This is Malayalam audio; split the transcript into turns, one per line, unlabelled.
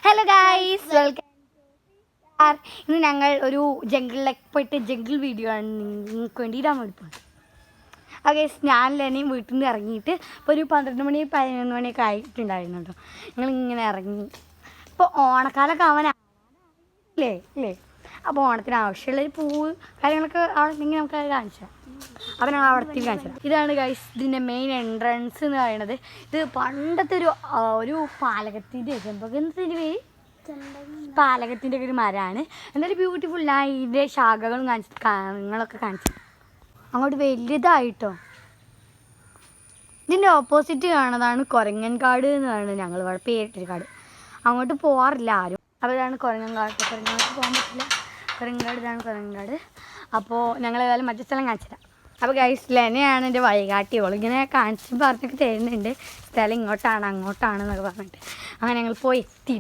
Hello guys, welcome. ഇന്ന് ഞങ്ങൾ ഒരു ജംഗിളിലേക്ക് പോയിട്ട് ജംഗിൾ വീഡിയോ ആണ് നിങ്ങൾക്ക് വേണ്ടി ഇടാൻ വേണ്ടി പോകുന്നത്. ഗൈസ്, ഞാൻ ലെനയും വീട്ടിൽ നിന്ന് ഇറങ്ങിയിട്ട് ഇപ്പോൾ ഒരു 12 മണി 11 മണിയൊക്കെ ആയിട്ടുണ്ടായിരുന്നു കേട്ടോ. ഞങ്ങളിങ്ങനെ ഇറങ്ങി. ഇപ്പോൾ ഓണക്കാലമൊക്കെ ആവാനല്ലേ അല്ലേ? അപ്പോൾ ഓണത്തിന് ആവശ്യമുള്ളൊരു പൂവ് കാര്യങ്ങളൊക്കെ അവിടെ ഇങ്ങനെ നമുക്ക് കാണിച്ചാൽ അപ്പോൾ ഞങ്ങൾ അവിടത്തേക്ക് കാണിച്ചത്. ഇതാണ് ഗൈസ് ഇതിൻ്റെ മെയിൻ എൻട്രൻസ് എന്ന് പറയുന്നത്. ഇത് പണ്ടത്തെ ഒരു പാലകത്തിൻ്റെ ചെമ്പകത്തിൻ്റെ പേര് പാലകത്തിൻ്റെ ഒക്കെ ഒരു മരമാണ്. എന്നാലും ബ്യൂട്ടിഫുള്ളായി. ഇതിൻ്റെ ശാഖകളും നിങ്ങളൊക്കെ കാണിച്ചു. അങ്ങോട്ട് വലുതായിട്ടോ. ഇതിൻ്റെ ഓപ്പോസിറ്റ് കാണുന്നതാണ് കുരങ്ങൻകാട് എന്ന് പറയുന്നത്. ഞങ്ങൾ ഇവിടെ പേരിട്ടൊരു കാട്. അങ്ങോട്ട് പോകാറില്ല ആരും. അപ്പോൾ ഇതാണ് കുരങ്ങൻകാട്. കുരങ്ങൻകാട് പോകാൻ പറ്റില്ല. കുരങ്ങൻകാട് ഇതാണ് കുരങ്ങൻകാട്. അപ്പോൾ ഞങ്ങൾ ഏതായാലും മറ്റു സ്ഥലം കാണിച്ചില്ല. അപ്പോൾ ഗൈസ്, ലെനയാണ് എൻ്റെ വഴികാട്ടിയോളൂ. ഇങ്ങനെ കാണിച്ച് പറഞ്ഞൊക്കെ തരുന്നുണ്ട് സ്ഥലം ഇങ്ങോട്ടാണ് അങ്ങോട്ടാണ് എന്നൊക്കെ പറഞ്ഞിട്ട്. അങ്ങനെ ഞങ്ങൾ പോയി എത്തിയിട്ട്